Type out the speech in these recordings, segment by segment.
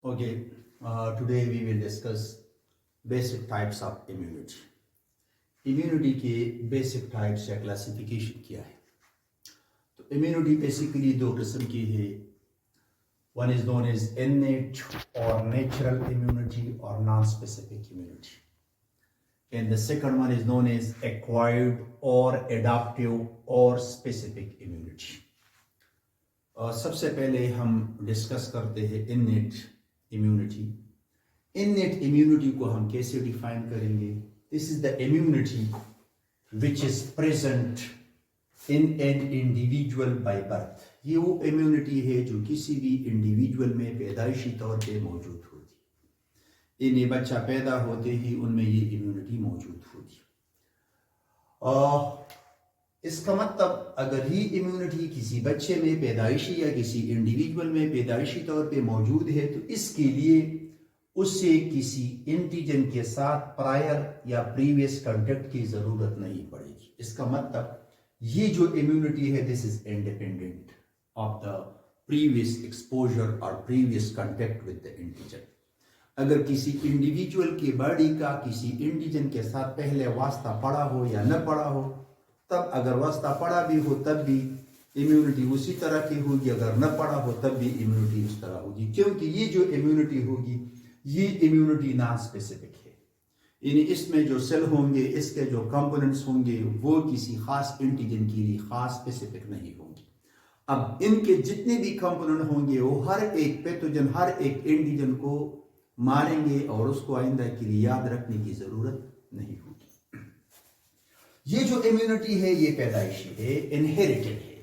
Okay, today we will discuss basic types of immunity. Immunity के basic types या classification क्या है? तो immunity basically दो किस्म की है. One is known as innate or natural immunity or non-specific immunity. And the second one is known as acquired or adaptive or specific immunity. सबसे पहले हम डिस्कस करते हैं innate immunity. Innate immunity को हम कैसे डिफाइन करेंगे? This is the immunity which is present in an individual by birth. ये वो immunity है जो किसी भी individual में पैदाइशी तौर पे मौजूद होती है. इन्हें बच्चा पैदा होते ही उनमें ये immunity मौजूद होती है. इसका मतलब अगर ये इम्यूनिटी किसी बच्चे में पैदाइशी या किसी इंडिविजुअल में पैदाइशी तौर पे मौजूद है तो इसके लिए उससे किसी एंटीजन के साथ प्रायर या प्रीवियस कांटेक्ट की जरूरत नहीं पड़ेगी. इसका मतलब ये जो इम्यूनिटी है this is independent of the previous exposure और previous contact with the antigen. अगर किसी इंडिविजुअल की बॉडी का किसी एंटीजन के साथ पहले वास्ता पड़ा हो या न पड़ा हो, तब अगर वास्ता पड़ा भी हो तब भी इम्यूनिटी उसी तरह की होगी, अगर न पड़ा हो तब भी इम्यूनिटी उस तरह होगी, क्योंकि ये जो इम्यूनिटी होगी ये इम्यूनिटी नॉन स्पेसिफिक है. यानी इसमें जो सेल होंगे, इसके जो कंपोनेंट्स होंगे वो किसी खास एंटीजन के लिए खास स्पेसिफिक नहीं होंगे. अब इनके जितने भी कंपोनेंट होंगे वो हर एक पैथोजन हर एक एंटीजन को मारेंगे और उसको आइंदा के लिए याद रखने की जरूरत नहीं होगी. ये जो इम्यूनिटी है ये पैदाइशी है, इनहेरिटेड है.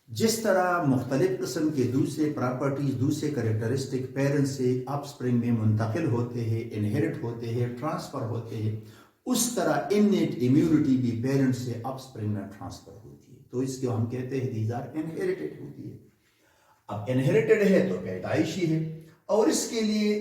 जिस तरह मुख्तलिफ किस्म के दूसरे प्रॉपर्टीज दूसरे कैरेक्टरिस्टिक पेरेंट्स से ऑफस्प्रिंग में मुंतकिल होते हैं, इनहेरिट होते हैं, ट्रांसफर होते हैं, उस तरह इननेट इम्यूनिटी भी पेरेंट्स से ऑफस्प्रिंग में ट्रांसफर होती है. तो इसको हम कहते हैं दीज आर इनहेरिटेड होती है. अब इनहेरिटेड है तो पैदाइशी है और इसके लिए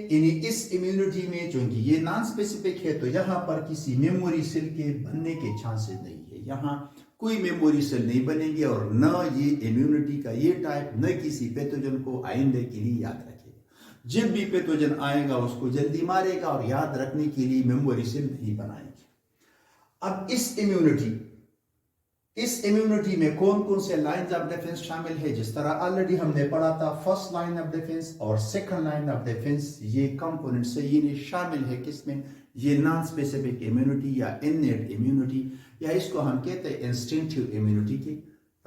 इस इम्यूनिटी में चूंकि ये नॉन स्पेसिफिक है तो यहाँ पर किसी मेमोरी सेल के बनने के चांसेस नहीं है. यहाँ कोई मेमोरी सेल नहीं बनेंगे और न ये इम्यूनिटी का ये टाइप न किसी पैथोजन को आइंदे के लिए याद रखेगा. जब भी पैथोजन आएगा उसको जल्दी मारेगा और याद रखने के लिए मेमोरी सेल नहीं बनाएंगे. अब इस इम्यूनिटी में कौन कौन से लाइन्स ऑफ डिफेंस शामिल है? जिस तरह ऑलरेडी हमने पढ़ा था फर्स्ट लाइन ऑफ डिफेंस और सेकंड लाइन ऑफ डिफेंस ये कंपोनेंट्स से ये शामिल है. किसमें? ये नॉन स्पेसिफिक इम्यूनिटी या इननेट इम्यूनिटी या इसको हम कहते हैं इंस्टिंक्टिव इम्यूनिटी के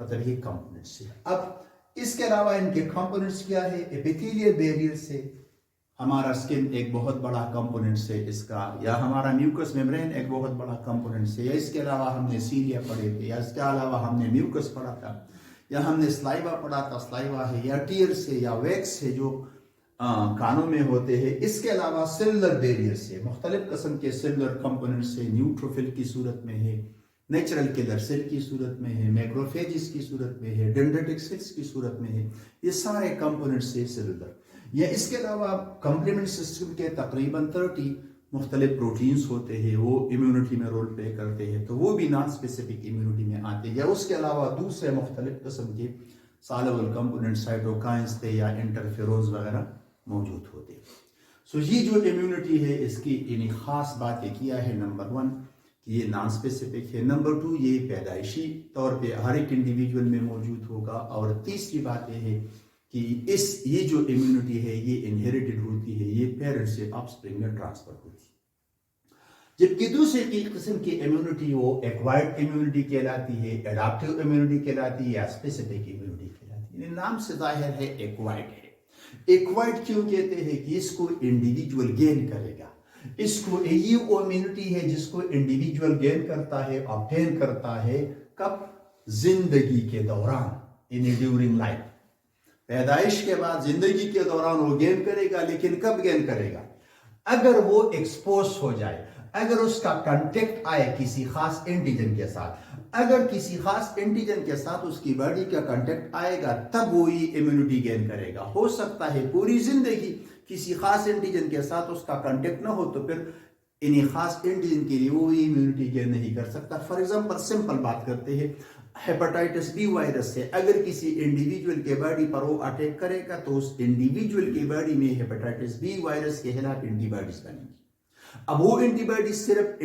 मतलब ये कंपोनेंट्स है. अब इसके अलावा इनके कंपोनेंट्स क्या है? एपिथेलियल बैरियर से हमारा स्किन एक बहुत बड़ा कंपोनेंट है इसका, या हमारा म्यूकस मेम्ब्रेन एक बहुत बड़ा कंपोनेंट है, या इसके अलावा हमने सीलिया पढ़े थे, या इसके अलावा हमने म्यूकस पढ़ा था, या हमने स्लाइवा पढ़ा था, स्लाइवा है, या टीयर से या वैक्स है जो कानों में होते हैं. इसके अलावा सेलुलर बैरियर से मुख्तलिफ किस्म के सेलुलर कंपोनेंट से न्यूट्रोफिल की सूरत में है, नेचुरल किलर सेल की सूरत में है, मैक्रोफेजिस की सूरत में है, डेंड्रिटिक सेल्स की सूरत में है. ये सारे कंपोनेंट से सेलुलर. या इसके अलावा कॉम्प्लीमेंट सिस्टम के तकरीबन 30 मुख्तलिफ प्रोटीन्स होते हैं वो इम्यूनिटी में रोल प्ले करते हैं, तो वो भी नॉन स्पेसिफिक इम्यूनिटी में आते हैं. या उसके अलावा दूसरे मुख्तलिफ किस्म के सॉल्युबल कंपोनेंट साइटोकाइंस थे या इंटरफेरोन्स वगैरह मौजूद होते हैं. सो ये जो इम्यूनिटी है इसकी इन खास बात ये किया है. नंबर 1 कि ये नॉन स्पेसिफिक है. नंबर 2 ये पैदाइशी तौर पे हर एक इंडिविजुअल में मौजूद होगा. और तीसरी बात ये है कि ये जो इम्यूनिटी है ये इनहेरिटेड होती है, ये पेरेंट्स से ऑफस्प्रिंग में ट्रांसफर होती है. जबकि दूसरी किस्म की इम्यूनिटी वो एक्वायर्ड इम्यूनिटी कहलाती है, एडाप्टिव इम्यूनिटी कहलाती है या स्पेसिफिक इम्यूनिटी कहलाती है. नाम से जाहिर है एक्वायर्ड है. एक्वायर्ड क्यों कहते हैं? कि इसको इंडिविजुअल गेन करेगा. इसको ये वो इम्यूनिटी है जिसको इंडिविजुअल गेन करता है, ऑब्टेन करता है. कब? जिंदगी के दौरान, इन ड्यूरिंग लाइफ. पैदाइश के बाद जिंदगी के दौरान वो गेन करेगा. लेकिन कब गेन करेगा? अगर वो एक्सपोज हो जाए, अगर उसका कांटेक्ट आए किसी खास एंटीजन के साथ. अगर किसी खास एंटीजन के साथ उसकी बॉडी का कांटेक्ट आएगा तब वो ये इम्यूनिटी गेन करेगा. हो सकता है पूरी जिंदगी किसी खास एंटीजन के साथ उसका कांटेक्ट ना हो तो फिर इन्हीं खास एंटीजन के लिए वो इम्यूनिटी गेन नहीं कर सकता. फॉर एग्जांपल सिंपल बात करते हैं, हेपेटाइटिस बी वायरस से अगर किसी इंडिविजुअल के बॉडी पर वो अटैक करेगा तो उस इंडिविजुअल की बॉडी में हेपेटाइटिस बी वायरस के खिलाफ एंटीबॉडीज बनेंगी। अब वो एंटीबॉडीज सिर्फ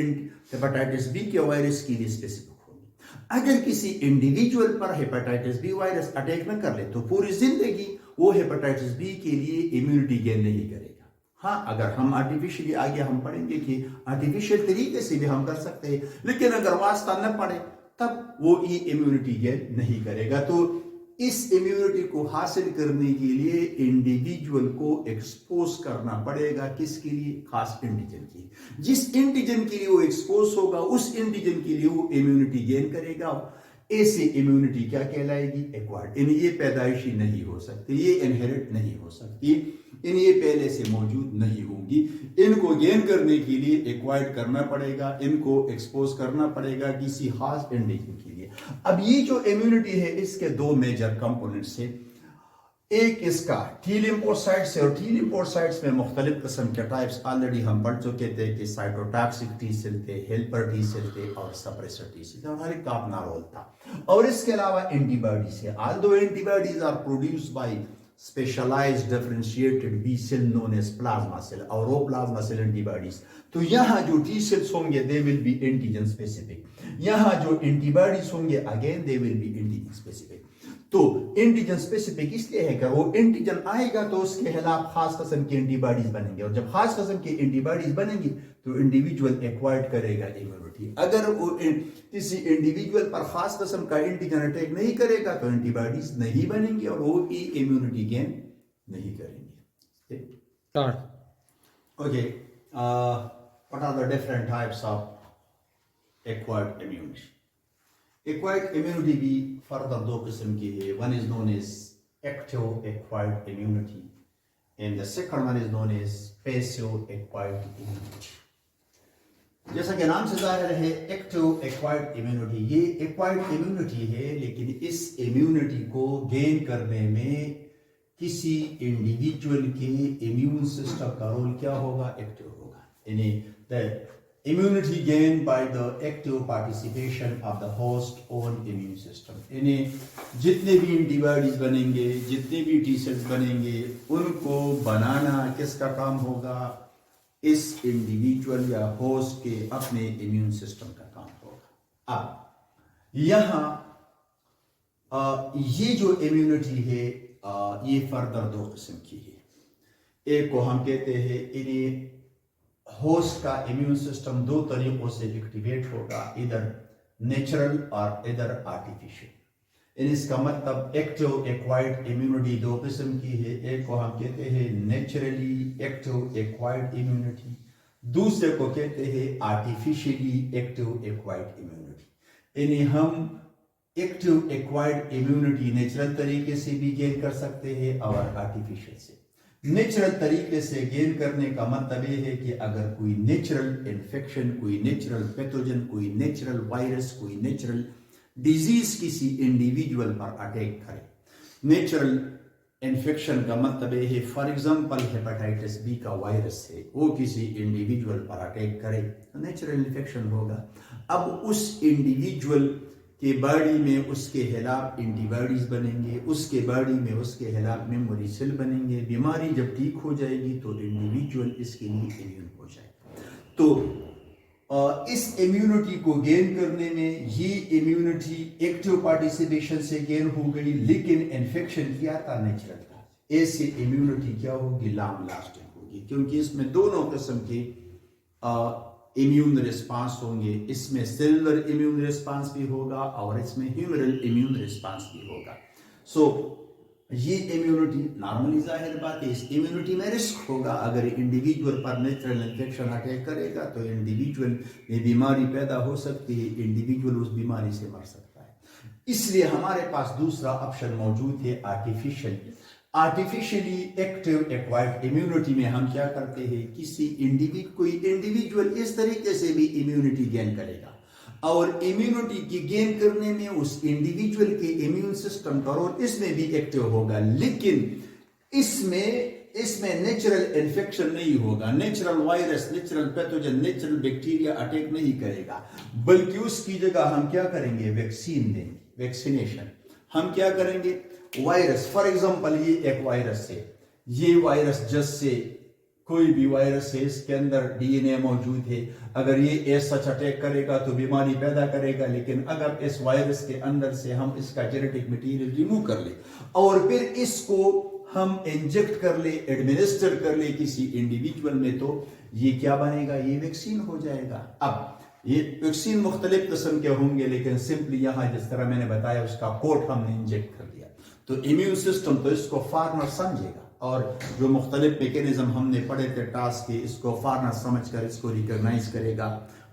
हेपेटाइटिस बी के वायरस के लिए स्पेसिफिक होगी। अगर किसी इंडिविजुअल पर हेपेटाइटिस बी वायरस अटैक न कर ले तो पूरी जिंदगी वो हेपेटाइटिस बी के लिए इम्यूनिटी गेन नहीं करेगा। हाँ, अगर हम आर्टिफिशियली आगे हम पढ़ेंगे कि आर्टिफिशियल तरीके से भी हम कर सकते हैं, लेकिन अगर वास्ता न पड़े तब वो ये इम्यूनिटी गेन नहीं करेगा। तो इस इम्यूनिटी को हासिल करने के लिए इंडिविजुअल को एक्सपोज करना पड़ेगा। किसके लिए? खास एंटीजन के लिए। जिस एंटीजन के लिए वो एक्सपोज होगा उस एंटीजन के लिए वो इम्यूनिटी गेन करेगा। ऐसे इम्यूनिटी क्या कहलाएगी? एक्वायर्ड। इन ये पैदाइशी नहीं हो सकती, ये इनहेरिट नहीं हो सकती, इन ये पहले से मौजूद नहीं होंगी। इनको गेन करने के लिए एक्वायर्ड करना पड़ेगा, इनको एक्सपोज करना पड़ेगा किसी खास एंटीजन के लिए। अब ये जो इम्यूनिटी है इसके दो मेजर कंपोनेंट्स है। एक इसका टी लिम्फोसाइट्स है, और टी लिम्फोसाइट्स में मुख्तलिफ किस्म के टाइप्स ऑलरेडी हम पढ़ चुके थे कि साइटोटॉक्सिक टी सेल थे, हेल्पर टी सेल थे और सप्रेसर टी सेल थे, और हर एक का अपना रोल था। और इसके अलावा एंटीबॉडीज है। Although antibodies are produced by specialised differentiated B cell known as plasma cell, और वो प्लाज्मा सेल एंटीबॉडीज। तो यहाँ जो टी सेल्स होंगे they will be antigen specific, यहाँ जो एंटीबॉडीज होंगे again they will be antigen specific. तो एंटीजन स्पेसिफिक इसलिए है कि वो एंटीजन आएगा तो उसके खिलाफ खास किस्म की एंटीबॉडीज बनेंगे, और जब खास किस्म की एंटीबॉडीज बनेंगी तो इंडिविजुअल एक्वायर्ड करेगा इम्यूनिटी। अगर वो किसी इंडिविजुअल पर खास किस्म का एंटीजन अटैक नहीं करेगा तो एंटीबॉडीज नहीं बनेंगी और वो इम्यूनिटी गेन नहीं करेंगे। Okay, what are the different types of acquired immunity? Acquired immunity भी फर्दर दो किस्म की है। One is known as active acquired immunity and the second one is known as passive acquired immunity. जैसा कि नाम से जाहिर है एक्टिव एक्वायर्ड इम्यूनिटी, ये एक्वायर्ड इम्यूनिटी है, लेकिन इस इम्यूनिटी को गेन करने में किसी इंडिविजुअल के इम्यून सिस्टम का रोल क्या होगा? एक्टिव होगा। यानी the immunity gained by the active participation of the host own immune system। इन्हें जितने भी एंटीबॉडीज बनेंगे, जितने भी टी सेल्स बनेंगे, उनको बनाना किसका काम होगा? इस इंडिविजुअल या होस्ट के अपने इम्यून सिस्टम का काम होगा। अब यहाँ ये जो इम्यूनिटी है ये फर्दर दो किस्म की है। एक को हम कहते हैं इन्हें होस्ट का इम्यून सिस्टम दो तरीकों से एक्टिवेट होगा, इधर नेचुरल और इधर आर्टिफिशियल। इसका मतलब एक्टिव एक्वायर्ड इम्यूनिटी दो किस्म की है। एक को हम कहते हैं नेचुरली एक्टिव एक्वायर्ड इम्यूनिटी, दूसरे को कहते हैं आर्टिफिशियली एक्टिव एक्वायर्ड इम्यूनिटी। इन्हें हम एक्टिव एक्वायर्ड इम्यूनिटी नेचुरल तरीके से भी गेन कर सकते हैं और आर्टिफिशियल से। नेचुरल तरीके से गेन करने का मतलब ये है कि अगर कोई नेचुरल इन्फेक्शन, कोई नेचुरल पैथोजन, कोई नेचुरल वायरस, कोई नेचुरल डिजीज किसी इंडिविजुअल पर अटैक करे। नेचुरल इन्फेक्शन का मतलब ये है, फॉर एग्जांपल हेपेटाइटिस बी का वायरस है, वो किसी इंडिविजुअल पर अटैक करे तो नेचुरल इन्फेक्शन होगा। अब उस इंडिविजुअल के बॉडी में उसके खिलाफ एंटीबॉडीज बनेंगे, उसके बॉडी में उसके खिलाफ मेमोरी सेल बनेंगे। बीमारी जब ठीक हो जाएगी तो इंडिविजुअल इसके लिए इम्यून हो जाएगा। तो इस इम्यूनिटी को गेन करने में ये इम्यूनिटी एक्टिव पार्टिसिपेशन से गेन हो गई, लेकिन इन्फेक्शन क्या था? नेचुरल था। ऐसे इम्यूनिटी क्या होगी? लॉन्ग लास्टिंग होगी, क्योंकि इसमें दोनों किस्म के इम्यून रिस्पांस होंगे। इसमें सेलुलर इम्यून रिस्पांस भी होगा और इसमें ह्यूमरल इम्यून रिस्पांस भी होगा। सो ये इम्यूनिटी नॉर्मली जाहिर बात है, इस इम्यूनिटी में रिस्क होगा। अगर इंडिविजुअल पर नेचुरल इन्फेक्शन अटैक करेगा तो इंडिविजुअल में बीमारी पैदा हो सकती है, इंडिविजुअल उस बीमारी से मर सकता है। इसलिए हमारे पास दूसरा ऑप्शन मौजूद है artificial. Artificially active acquired immunity में हम क्या करते हैं? किसी कोई इंडिविजुअल इस तरीके से भी इम्यूनिटी गेन करेगा और इम्यूनिटी की गेन करने में उस इंडिविजुअल के इम्यून सिस्टम का रोल इसमें भी एक्टिव होगा, लेकिन इसमें नेचुरल इन्फेक्शन नहीं होगा। Natural virus, natural pathogen, natural bacteria attack नहीं करेगा, बल्कि उसकी जगह हम क्या करेंगे? वैक्सीन देंगे। वैक्सीनेशन। हम क्या करेंगे, वायरस, फॉर एग्जांपल ये एक वायरस है, ये वायरस जैसे कोई भी वायरस है, इसके अंदर डीएनए मौजूद है, अगर ये एज सच अटैक करेगा तो बीमारी पैदा करेगा, लेकिन अगर इस वायरस के अंदर से हम इसका जेनेटिक मटेरियल रिमूव कर ले और फिर इसको हम इंजेक्ट कर ले, एडमिनिस्टर कर ले किसी इंडिविजुअल में, तो ये क्या बनेगा, ये वैक्सीन हो जाएगा। अब ये वैक्सीन मुख्तलिफ किस्म के होंगे, लेकिन सिंपली यहाँ जिस तरह मैंने बताया उसका कोट हमने इंजेक्ट कर दिया तो इम्यून सिस्टम तो इसको फार्मर समझेगा, और जो मुख्तलिफ मैकेनिज्म हमने पढ़े थे टास्क के, इसको फार्मर समझ कर इसको रिकॉग्नाइज करेगा,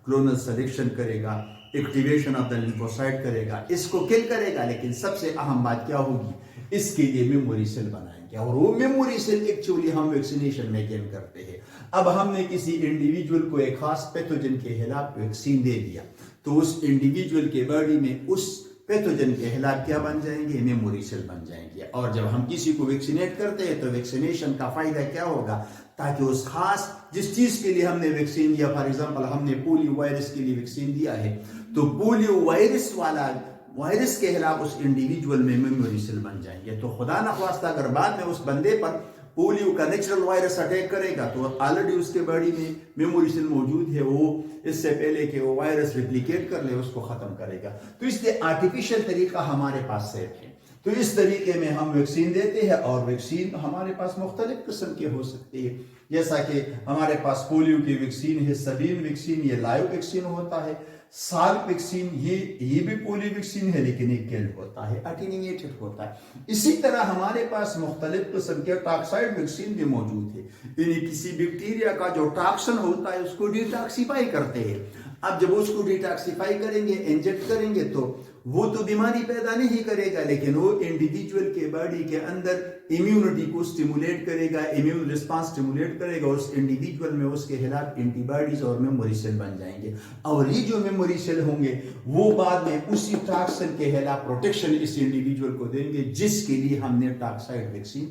क्लोनल सिलेक्शन करेगा, एक्टिवेशन ऑफ द लिम्फोसाइट करेगा, इसको किल करेगा। लेकिन सबसे अहम बात क्या होगी, इसके लिए मेमोरी सेल बनाएंगे, और वो मेमोरी सेल एक्चुअली हम वैक्सीनेशन में गेन करते हैं। अब हमने किसी इंडिविजुअल को एक खास पैथोजन के खिलाफ वैक्सीन दे दिया, तो उस इंडिविजुअल के बॉडी में उस पैथोजन के खिलाफ क्या बन जाएंगे, मेमोरी सेल बन जाएंगे। और जब हम किसी को वैक्सीनेट करते हैं तो वैक्सीनेशन का फायदा क्या होगा, ताकि उस खास जिस चीज के लिए हमने वैक्सीन दिया, फॉर एग्जांपल हमने पोलियो वायरस के लिए वैक्सीन दिया है, तो पोलियो वायरस वाला वायरस के खिलाफ उस इंडिविजुअल में मेमोरी सेल बन जाएंगे। तो खुदा न ख्वास्ता अगर बाद में उस बंदे पर पोलियो का नेचुरल वायरस अटैक करेगा तो ऑलरेडी उसके बॉडी में मेमोरी सेल मौजूद है, वो इससे पहले कि वो वायरस रिप्लिकेट कर ले उसको खत्म करेगा। तो इसलिए आर्टिफिशियल तरीका हमारे पास सेफ है। तो इस तरीके में हम वैक्सीन देते हैं, और वैक्सीन हमारे पास मुख्तलिफ किस्म के हो सकती है, जैसा कि हमारे पास पोलियो की वैक्सीन है, सबीन वैक्सीन, ये लाइव वैक्सीन होता है, सार्क वैक्सीन ये भी पोलियो वैक्सीन है, लेकिन ये किल्ड होता है, अटेन्यूएटेड होता है। इसी तरह हमारे पास मुख्तलिफ किस्म के टॉक्साइड वैक्सीन भी मौजूद है, यानी किसी बैक्टीरिया का जो टॉक्सिन होता है उसको डिटॉक्सिफाई करते हैं। अब जब उसको डिटॉक्सिफाई करेंगे, इंजेक्ट करेंगे, तो वो तो बीमारी पैदा नहीं करेगा, लेकिन वो इंडिविजुअल के बॉडी के अंदर इम्यूनिटी को स्टिमुलेट करेगा, इम्यून रिस्पांस स्टिमुलेट करेगा, उस इंडिविजुअल में उसके खिलाफ एंटीबॉडीज और मेमोरी सेल बन जाएंगे, और ये जो मेमोरी सेल होंगे वो बाद में उसी टॉक्सिन के खिलाफ प्रोटेक्शन इस इंडिविजुअल को देंगे जिसके लिए हमने टॉक्साइड वैक्सीन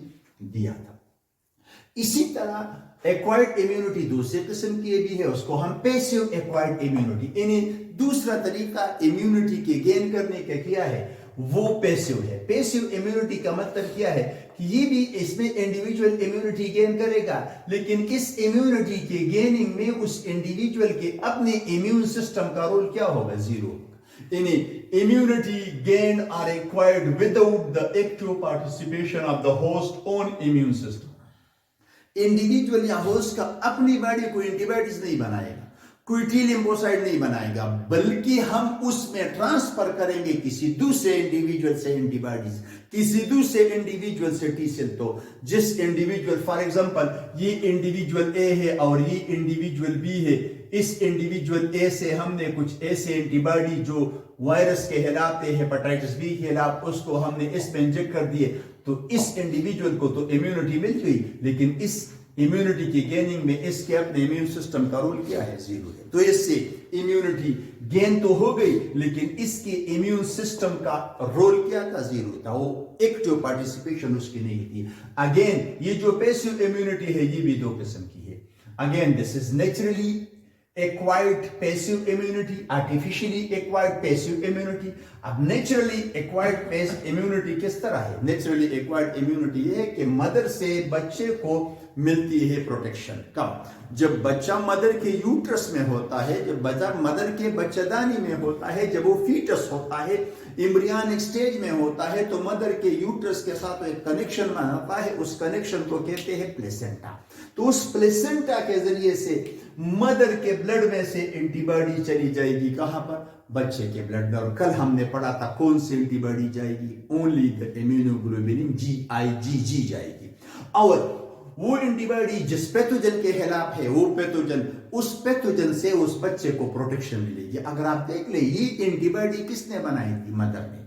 दिया था। इसी तरह एक्वायर्ड इम्यूनिटी दूसरे किस्म की भी है, उसको हम पैसिव एक्वायर्ड इम्यूनिटी, यानी दूसरा तरीका इम्यूनिटी के गेन करने का क्या है, वो पैसिव है। पैसिव इम्यूनिटी का मतलब क्या है कि ये भी इसमें इंडिविजुअल इम्यूनिटी गेन करेगा, लेकिन इस इम्यूनिटी के गेनिंग में उस इंडिविजुअल के अपने इम्यून सिस्टम का रोल क्या होगा, जीरो। यानी immunity gained or acquired without the active participation of the host own immune system. Individual या होस्ट का अपनी बॉडी को एंटीबॉडीज नहीं बनाएगा, कोई टी लिम्फोसाइट नहीं बनाएगा, बल्कि हम उसमें ट्रांसफर करेंगे किसी दूसरे इंडिविजुअल से एंटीबॉडीज, किसी दूसरे इंडिविजुअल से टी सेल। तो जिस इंडिविजुअल, फॉर एग्जांपल ये इंडिविजुअल ए है और ये इंडिविजुअल बी है, इस इंडिविजुअल ए से हमने कुछ ऐसे एंटीबॉडी जो वायरस के खिलाफ है, हेपेटाइटिस बी के खिलाफ, उसको हमने इसमें इंजेक्ट कर दिए, तो इस इंडिविजुअल को तो इम्यूनिटी मिल गई, लेकिन इस इम्यूनिटी की गेनिंग में इसके अपने इम्यून सिस्टम का रोल क्या है, जीरो है। तो इससे इम्यूनिटी गेन तो हो गई, लेकिन इसके इम्यून सिस्टम का रोल क्या था, जीरो था, वो एक्टिव पार्टिसिपेशन उसकी नहीं थी। अगेन ये जो पैसिव इम्यूनिटी है ये भी दो किस्म की है। Again this is naturally acquired passive immunity, artificially acquired passive immunity। अब naturally acquired passive immunity किस तरह है, naturally acquired immunity ये है कि मदर से बच्चे को मिलती है प्रोटेक्शन। कब, जब बच्चा मदर के यूट्रस में होता है, जब बच्चा मदर के बच्चेदानी में होता है, जब वो फीटस होता है, एम्ब्रियनिक स्टेज में होता है, तो मदर के यूट्रस के साथ एक कनेक्शन बनाता है, उस कनेक्शन को कहते हैं प्लेसेंटा। तो उस प्लेसेंटा के जरिए से मदर के ब्लड में से एंटीबॉडी चली जाएगी, कहां पर, बच्चे के ब्लड में। और कल हमने पढ़ा था कौन सी एंटीबॉडी जाएगी, ओनली द इम्यूनोग्लोबुलिन GIG जाएगी। और वो एंटीबॉडी जिस पैथोजन के खिलाफ है, वो पैथोजन, उस पैथोजन से उस बच्चे को प्रोटेक्शन मिलेगी। अगर आप देख ले, ये एंटीबॉडी किसने बनाई थी, मदर ने,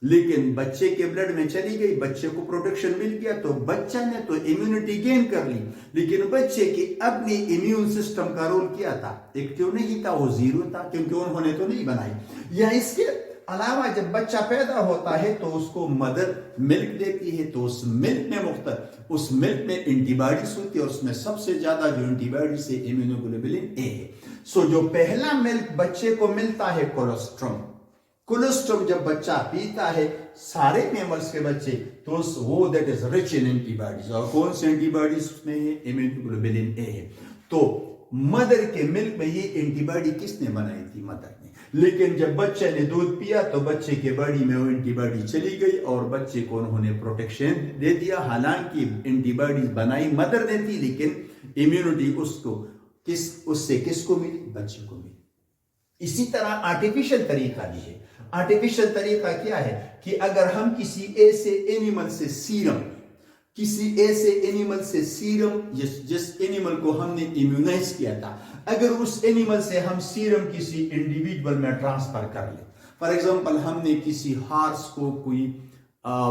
लेकिन बच्चे के ब्लड में चली गई, बच्चे को प्रोटेक्शन मिल गया, तो बच्चा ने तो इम्यूनिटी गेन कर ली, लेकिन बच्चे के अपने इम्यून सिस्टम का रोल क्या था, एक्टिव नहीं था, वो जीरो था, क्योंकि उन्होंने तो नहीं बनाई। या इसके अलावा जब बच्चा पैदा होता है तो उसको मदर मिल्क देती है, तो उस मिल्क में उस मिल्क में एंटीबॉडीज होती है, और उसमें सबसे ज्यादा जो एंटीबॉडीज है इम्यूनोग्लोबुलिन ए है। सो जो पहला मिल्क बच्चे को मिलता है कोलोस्ट्रम, कोलोस्ट्रम जब बच्चा पीता है सारे मैमल्स के बच्चे तो वो that is rich in antibodies, और कौन से एंटीबॉडीज उसमें है? इम्यूनोग्लोबुलिन ए है। तो मदर के मिल्क में ये एंटीबॉडी किसने बनाई थी? मदर ने। लेकिन जब बच्चे ने दूध पिया तो बच्चे के बॉडी में वो एंटीबॉडी चली गई और बच्चे को उन्होंने प्रोटेक्शन दे दिया। हालांकि एंटीबॉडीज बनाई मदर ने थी, लेकिन इम्यूनिटी उससे किसको मिली? बच्चे को मिली। इसी तरह आर्टिफिशियल तरीका भी है। आर्टिफिशियल तरीका क्या है कि अगर हम किसी ऐसे एनिमल से सीरम जिस एनिमल को हमने इम्यूनाइज किया था, अगर उस एनिमल से हम सीरम किसी इंडिविजुअल में ट्रांसफर कर ले, फॉर एग्जांपल हमने किसी हॉर्स को कोई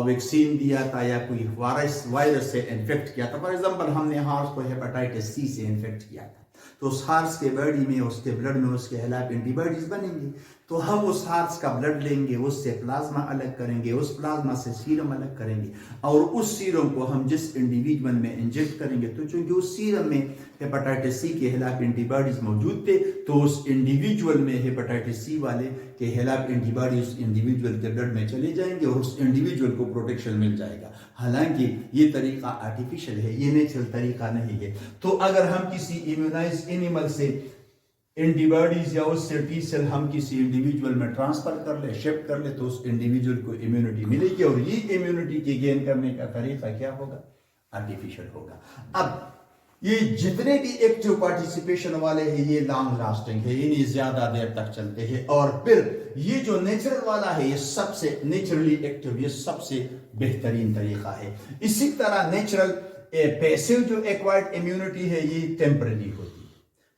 वैक्सीन दिया था या कोई वायरस से इन्फेक्ट किया था, फॉर एग्जांपल हमने हॉर्स को हेपेटाइटिस सी से इन्फेक्ट किया था, तो उस हॉर्स के बॉडी में, उसके ब्लड में उसके खिलाफ एंटीबॉडीज बनेंगे। तो हम उस हॉर्स का ब्लड लेंगे, उससे प्लाज्मा अलग करेंगे, उस प्लाज्मा से सीरम अलग करेंगे, और उस सीरम को हम जिस इंडिविजुअल में इंजेक्ट करेंगे, तो चूंकि उस सीरम में हेपेटाइटिस सी के खिलाफ एंटीबॉडीज मौजूद थे, तो उस इंडिविजुअल में हेपेटाइटिस सी वाले के खिलाफ एंटीबॉडी उस इंडिविजुअल के ब्लड में चले जाएंगे और उस इंडिविजुअल को प्रोटेक्शन मिल जाएगा। हालांकि ये तरीका आर्टिफिशियल है, ये नेचुरल तरीका नहीं है। तो अगर हम किसी इम्यूनाइज एनिमल से एंटीबॉडीज या उससे टी सेल हम किसी इंडिविजुअल में ट्रांसफर कर ले, शिफ्ट कर ले, तो उस इंडिविजुअल को इम्यूनिटी मिलेगी, और ये इम्यूनिटी के गेन करने का तरीका क्या होगा? आर्टिफिशियल होगा। अब ये जितने भी एक्टिव पार्टिसिपेशन वाले हैं ये लॉन्ग लास्टिंग है, ये ज्यादा देर तक चलते हैं, और फिर ये जो नेचुरल वाला है ये सबसे नेचुरली एक्टिव, ये सबसे बेहतरीन तरीका है। इसी तरह नेचुरल पैसिव जो एक्वायर्ड इम्यूनिटी है ये टेम्पररी होती है,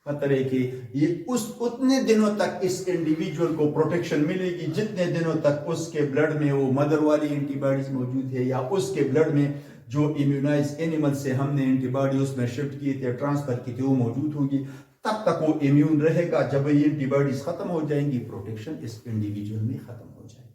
मतलब है कि ये उतने दिनों तक इस इंडिविजुअल को प्रोटेक्शन मिलेगी जितने दिनों तक उसके ब्लड में वो मदर वाली एंटीबॉडीज मौजूद है, या उसके ब्लड में जो इम्यूनाइज एनिमल से हमने एंटीबॉडी उसमें शिफ्ट किए थे, ट्रांसफर की थी, वो मौजूद होगी, तब तक वो इम्यून रहेगा। जब ये एंटीबॉडीज खत्म हो जाएंगी, प्रोटेक्शन इस इंडिविजुअल में खत्म हो जाएगी।